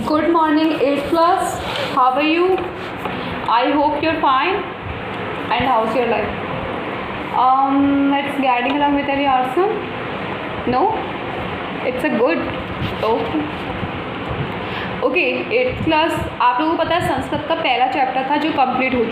Good morning, 8th class. How are you? I hope you're fine. And how's your life? It's getting along with any awesome? No? It's a good. Okay 8th class, आप लोगों को पता है संस्कृत का पहला chapter था जो complete हो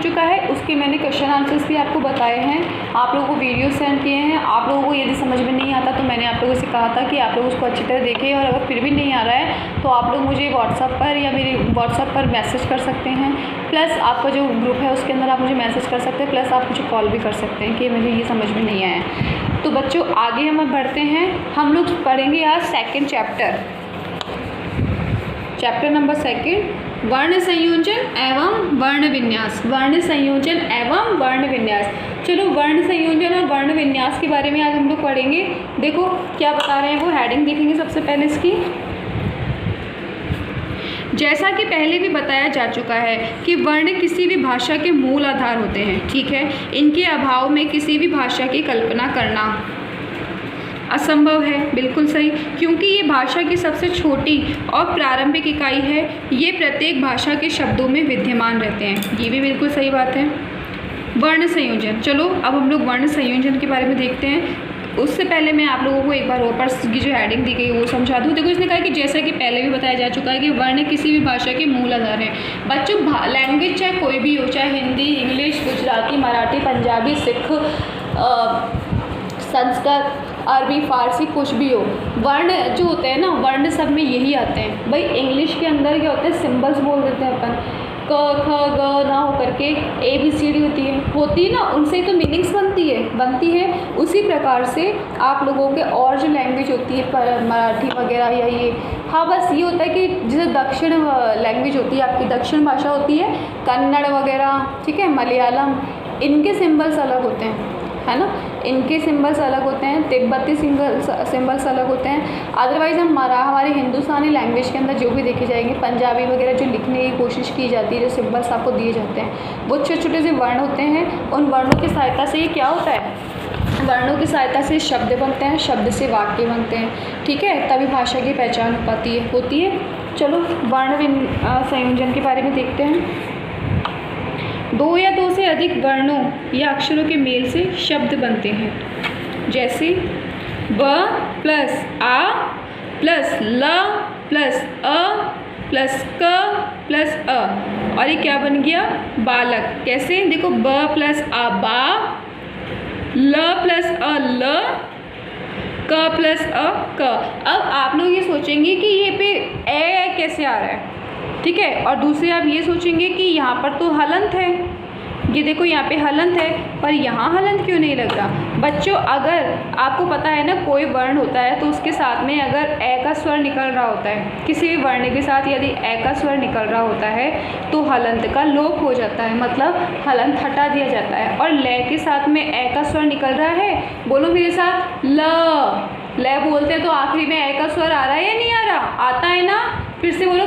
चुका है। उसके मैंने क्वेश्चन आंसर्स भी आपको बताए हैं, आप लोगों को वीडियो सेंड किए हैं। आप लोगों को यदि समझ में नहीं आता तो मैंने आप लोगों से कहा था कि आप लोग उसको अच्छी तरह देखें, और अगर फिर भी नहीं आ रहा है तो आप लोग मुझे व्हाट्सअप पर या मेरे व्हाट्सअप पर मैसेज कर सकते हैं। प्लस आपका जो ग्रुप है उसके अंदर आप मुझे मैसेज कर सकते हैं, प्लस आप मुझे कॉल भी कर सकते हैं कि मुझे ये समझ में नहीं आया। तो बच्चों आगे हम बढ़ते हैं, हम लोग पढ़ेंगे आज सेकेंड चैप्टर नंबर 2 वर्ण संयोजन एवं वर्ण विन्यास। वर्ण संयोजन एवं वर्ण विन्यास। चलो वर्ण संयोजन और वर्ण विन्यास के बारे में आज हम लोग पढ़ेंगे। देखो क्या बता रहे हैं, वो हेडिंग देखेंगे सबसे पहले इसकी। जैसा कि पहले भी बताया जा चुका है कि वर्ण किसी भी भाषा के मूल आधार होते हैं, ठीक है। इनके अभाव में किसी भी भाषा की कल्पना करना असंभव है, बिल्कुल सही, क्योंकि ये भाषा की सबसे छोटी और प्रारंभिक इकाई है। ये प्रत्येक भाषा के शब्दों में विद्यमान रहते हैं, ये भी बिल्कुल सही बात है। वर्ण संयोजन, चलो अब हम लोग वर्ण संयोजन के बारे में देखते हैं। उससे पहले मैं आप लोगों को एक बार ऊपर की जो हेडिंग दी गई वो समझा दूँ। देखो इसने कहा कि जैसा कि पहले भी बताया जा चुका है कि वर्ण किसी भी भाषा के मूल आधार हैं। बच्चों लैंग्वेज चाहे कोई भी हो, चाहे हिंदी, इंग्लिश, गुजराती, मराठी, पंजाबी, सिख, संस्कृत, अरबी, फारसी, कुछ भी हो, वर्ण जो होते हैं ना, वर्ण सब में यही आते हैं। भाई इंग्लिश के अंदर क्या होता है, सिंबल्स बोल देते हैं अपन, क ख ग ना हो करके ABCD होती है ना, उनसे तो मीनिंग्स बनती है। उसी प्रकार से आप लोगों के और जो लैंग्वेज होती है मराठी वगैरह या ये, हाँ बस ये होता है कि जैसे दक्षिण लैंग्वेज होती है आपकी, दक्षिण भाषा होती है, कन्नड़ वगैरह, ठीक है, मलयालम, इनके सिंबल्स अलग होते हैं, है ना, इनके सिंबल्स अलग होते हैं, तिब्बती सिंबल्स अलग होते हैं। अदरवाइज़ हमारे हिंदुस्तानी लैंग्वेज के अंदर जो भी देखे जाएंगे, पंजाबी वगैरह जो लिखने की कोशिश की जाती है, जो सिंबल्स आपको दिए जाते हैं, वो छोटे छोटे से वर्ण होते हैं। उन वर्णों की सहायता से ये क्या होता है, वर्णों की सहायता से शब्द बनते हैं, शब्द से वाक्य बनते हैं, ठीक है, तभी भाषा की पहचान होती है। चलो वर्ण संयोजन के बारे में देखते हैं। दो या दो से अधिक वर्णों या अक्षरों के मेल से शब्द बनते हैं, जैसे ब प्लस आ प्लस ल प्लस अ प्लस क प्लस अ, और ये क्या बन गया, बालक। कैसे, देखो ब प्लस आ बा, ल प्लस अ ल, क प्लस अ क। अब आप लोग ये सोचेंगे कि ये पे ए कैसे आ रहा है, ठीक है, और दूसरे आप ये सोचेंगे कि यहाँ पर तो हलंत है, ये देखो यहाँ पे हलंत है, पर यहाँ हलंत क्यों नहीं लग रहा। बच्चों अगर आपको पता है ना, कोई वर्ण होता है तो उसके साथ में अगर ए का स्वर निकल रहा होता है, किसी भी वर्ण के साथ यदि ए का स्वर निकल रहा होता है तो हलंत का लोप हो जाता है, मतलब हलंत हटा दिया जाता है। और ले के साथ में ए का स्वर निकल रहा है, बोलो मेरे साथ, ले बोलते हैं तो आखिरी में ए का स्वर आ रहा है या नहीं आ रहा, आता है ना। फिर से बोलो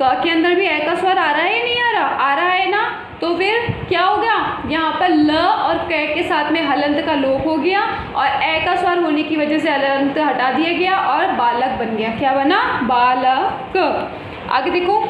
क के अंदर भी ए का स्वर आ रहा है या नहीं आ रहा, आ रहा है ना। तो फिर क्या हो गया, यहाँ पर ल और क के साथ में हलंत का लोप हो गया, और ए का स्वर होने की वजह से हलंत हटा दिया गया और बालक बन गया। क्या बना, बालक। आगे देखो,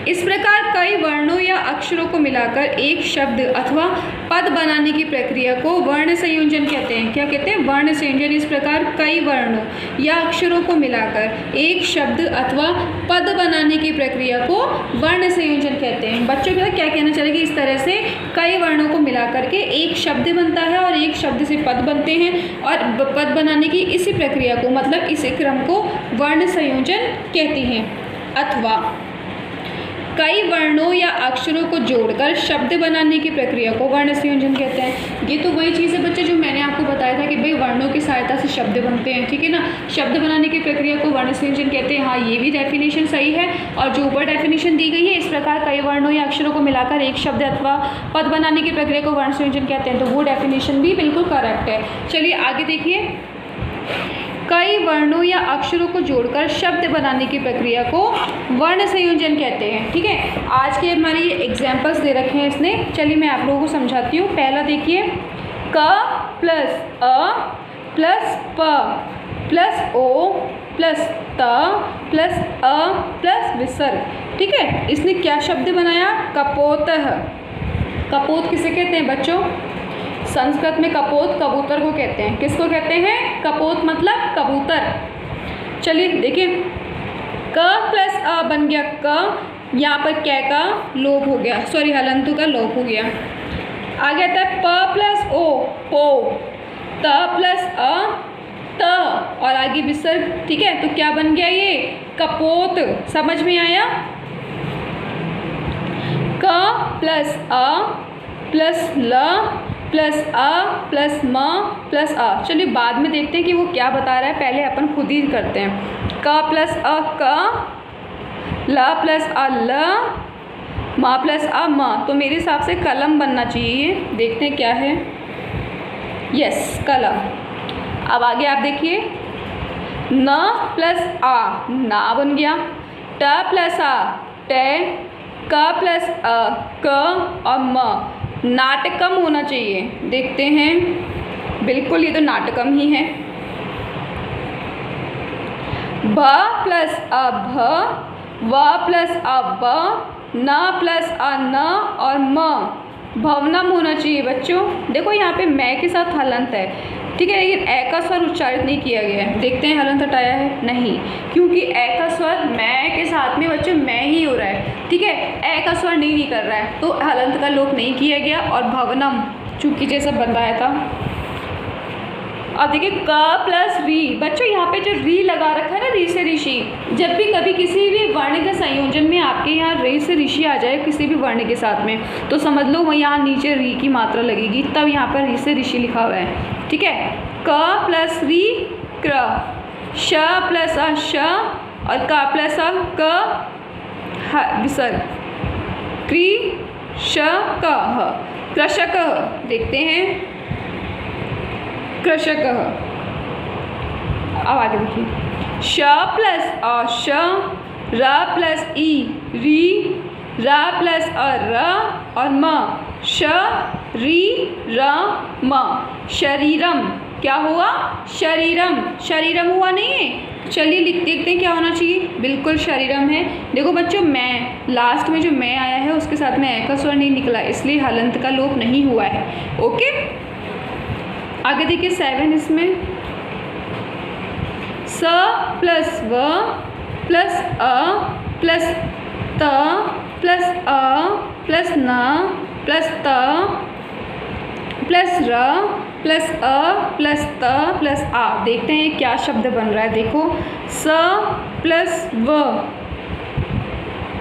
इस प्रकार कई वर्णों या अक्षरों को मिलाकर एक शब्द अथवा पद बनाने की प्रक्रिया को वर्ण संयोजन कहते हैं। क्या कहते हैं, वर्ण संयोजन। इस प्रकार कई वर्णों या अक्षरों को मिलाकर एक शब्द अथवा पद बनाने की प्रक्रिया को वर्ण संयोजन कहते हैं। बच्चों को क्या कहना चाहिए, इस तरह से कई वर्णों को मिलाकर के एक शब्द बनता है और एक शब्द से पद बनते हैं, और पद बनाने की इसी प्रक्रिया को, मतलब इसी क्रम को वर्ण संयोजन कहते हैं। अथवा कई वर्णों या अक्षरों को जोड़कर शब्द बनाने की प्रक्रिया को वर्ण संयोजन कहते हैं। ये तो वही चीज़ है बच्चे जो मैंने आपको बताया था कि भाई वर्णों की सहायता से शब्द बनते हैं, ठीक है ना, शब्द बनाने की प्रक्रिया को वर्ण संयोजन कहते हैं। हाँ, ये भी डेफिनेशन सही है, और जो ऊपर डेफिनेशन दी गई है, इस प्रकार कई वर्णों या अक्षरों को मिलाकर एक शब्द अथवा पद बनाने की प्रक्रिया को वर्ण संयोजन कहते हैं, तो वो डेफिनेशन भी बिल्कुल करेक्ट है। चलिए आगे देखिए, कई वर्णों या अक्षरों को जोड़कर शब्द बनाने की प्रक्रिया को वर्ण संयोजन कहते हैं, ठीक है। आज के हमारे ये एग्जाम्पल्स दे रखे हैं इसने, चलिए मैं आप लोगों को समझाती हूँ। पहला देखिए, क प्लस अ प्लस प प्लस ओ प्लस त प्लस अ प्लस विसर्ग। ठीक है, इसने क्या शब्द बनाया? कपोतः। कपोत किसे कहते हैं बच्चों? संस्कृत में कपोत कबूतर को कहते हैं। किसको कहते हैं? कपोत मतलब कबूतर। चलिए देखिए, क प्लस अ बन गया क, यहाँ पर कै का लोप हो गया, सॉरी हलंतु का लोप हो गया। आगे आता है प प्लस ओ पो, त प्लस अ त और आगे विसर्ग। ठीक है, तो क्या बन गया ये? कपोत। समझ में आया? क प्लस अ प्लस ल प्लस अ प्लस म प्लस अ। चलिए बाद में देखते हैं कि वो क्या बता रहा है, पहले अपन खुद ही करते हैं। क प्लस अ क, ल प्लस अ ल, म प्लस अ म। तो मेरे हिसाब से कलम बनना चाहिए, देखते हैं क्या है। यस, कलम। अब आगे आप देखिए, न प्लस आ ना बन गया, ट प्लस आ टे, क प्लस अ क और म। नाटकम होना चाहिए, देखते हैं। बिल्कुल, ये तो नाटकम ही है। भ प्लस अ भ, व प्लस अ व, न प्लस अ न और म। भवनम होना चाहिए बच्चों। देखो यहाँ पे मैं के साथ हलंत है, ठीक है, लेकिन ए का स्वर उच्चारित नहीं किया गया है। देखते हैं हलंत हटाया है? नहीं, क्योंकि ए का स्वर मैं के साथ में बच्चों मैं ही हो रहा है। ठीक है, ए का स्वर नहीं कर रहा है, तो हलंत का लोप नहीं किया गया और भवनम चूंकि जैसा बताया था। अब देखिए क प्लस री, बच्चों यहाँ पे जो री लगा रखा है ना, री से ऋषि, जब भी कभी किसी भी वर्ण के संयोजन में आपके यहाँ री से ऋषि आ जाए किसी भी वर्ण के साथ में, तो समझ लो वह यहाँ नीचे री की मात्रा लगेगी, तब यहाँ पर री से ऋषि लिखा हुआ है। ठीक है, क प्लस री क्र, श प्लस अ श और क प्लस अ क विसर्ग, क्री श क ह, कृषक। देखते हैं कृषक। अब आगे देखिए, श प्लस अ श, र प्लस ई री, र प्लस अ र और म, श री र म। शरीरम। क्या हुआ? शरीरम। शरीरम हुआ नहीं है? चलिए लिख देखते हैं क्या होना चाहिए। बिल्कुल शरीरम है। देखो बच्चों, मैं लास्ट में जो मैं आया है उसके साथ में ए का स्वर नहीं निकला, इसलिए हलंत का लोप नहीं हुआ है। ओके, आगे देखिए 7 इसमें, स प्लस व प्लस अ प्लस त प्लस अ प्लस न प्लस त प्लस र प्लस अ प्लस त प्लस आ। देखते हैं ये क्या शब्द बन रहा है। देखो, स प्लस व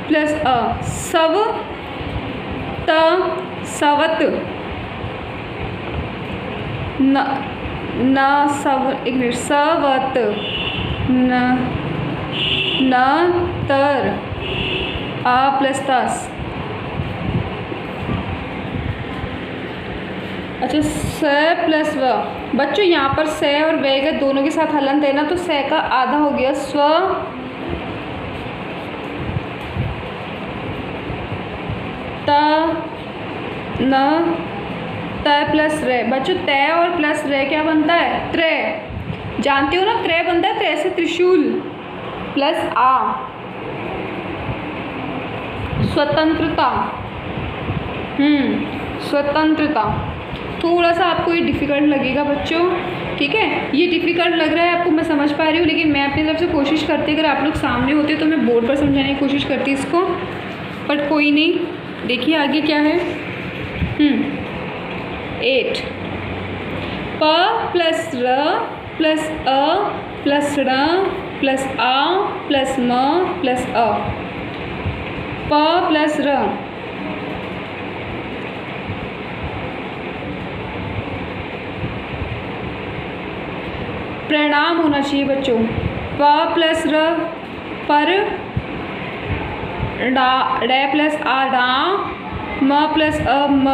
प्लस अ, सव त सवत, न सव, एक मिनट, सवत, न तर, आ प्लस तस। अच्छा, स प्लस व। बच्चों यहाँ पर स और व का दोनों के साथ हलंत है ना, तो स का आधा हो गया स्व, त न त प्लस रे। बच्चों तय और प्लस रे क्या बनता है? त्रय। जानते हो ना, त्रय बनता है त्रय से त्रिशूल, प्लस आ स्वतंत्रता। स्वतंत्रता। थोड़ा सा आपको ये डिफ़िकल्ट लगेगा बच्चों, ठीक है, ये डिफ़िकल्ट लग रहा है आपको, मैं समझ पा रही हूँ, लेकिन मैं अपनी तरफ से कोशिश करती, अगर आप लोग सामने होते तो मैं बोर्ड पर समझाने की कोशिश करती इसको, बट कोई नहीं। देखिए आगे क्या है। 8, प प्लस र प्लस अ प्लस ण प्लस आ प्लस म प्लस अ, प प्लस र। प्रणाम होना चाहिए बच्चों। प प्लस र पर, ड प्लस आ डा, म प्लस अ म,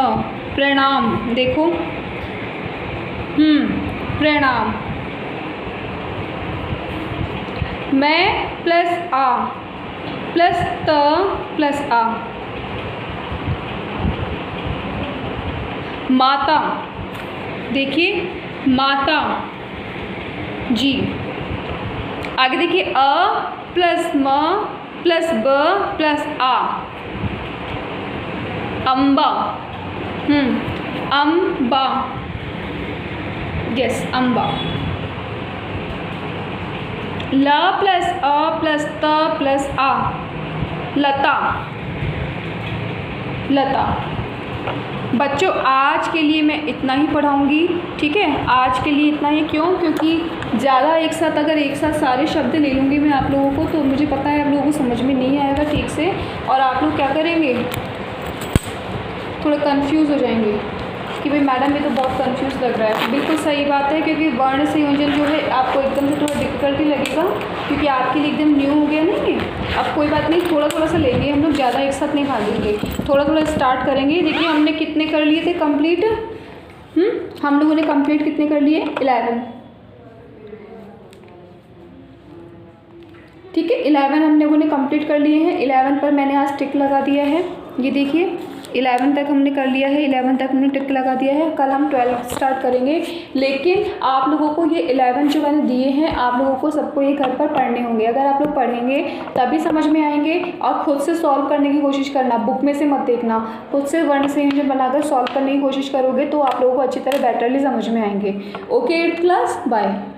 प्रणाम। देखो, प्रणाम। मैं प्लस आ प्लस त प्लस आ, माता। देखिए माता जी। आगे देखिए अ प्लस म प्लस ब प्लस आ, अम्बा। अम्बा, यस अम्बा। ल प्लस अ प्लस त प्लस आ, लता, लता। बच्चों आज के लिए मैं इतना ही पढ़ाऊँगी, ठीक है, आज के लिए इतना ही। क्यों? क्योंकि ज़्यादा एक साथ सारे शब्द ले लूँगी मैं आप लोगों को तो मुझे पता है आप लोगों को समझ में नहीं आएगा ठीक से, और आप लोग क्या करेंगे, थोड़ा कंफ्यूज हो जाएंगे कि भाई मैडम ये तो बहुत कंफ्यूज लग रहा है। बिल्कुल सही बात है, क्योंकि वर्ण संयोजन जो है आपको एकदम से थोड़ा डिफिकल्टी लगेगा, क्योंकि आपके लिए एकदम न्यू हो गया नहीं है। अब कोई बात नहीं, थोड़ा थोड़ा सा लेंगे हम लोग, ज़्यादा एक साथ नहीं भागेंगे, थोड़ा थोड़ा स्टार्ट करेंगे। देखिए हमने कितने कर लिए थे कंप्लीट, हम लोगों ने कंप्लीट कितने कर लिए, 11, ठीक है, 11 हम लोगों ने कंप्लीट कर लिए हैं। 11 पर मैंने आज टिक लगा दिया है, ये देखिए 11 तक हमने कर लिया है, 11 तक हमने टिक लगा दिया है। कल हम 12 स्टार्ट करेंगे, लेकिन आप लोगों को ये 11 जो मैंने दिए हैं आप लोगों को सबको ये घर पर पढ़ने होंगे। अगर आप लोग पढ़ेंगे तभी समझ में आएंगे, और ख़ुद से सॉल्व करने की कोशिश करना, बुक में से मत देखना, खुद से वर्ण संयोजन बनाकर सॉल्व करने की कोशिश करोगे तो आप लोगों को अच्छी तरह बेटरली समझ में आएंगे। Okay 8th class, bye.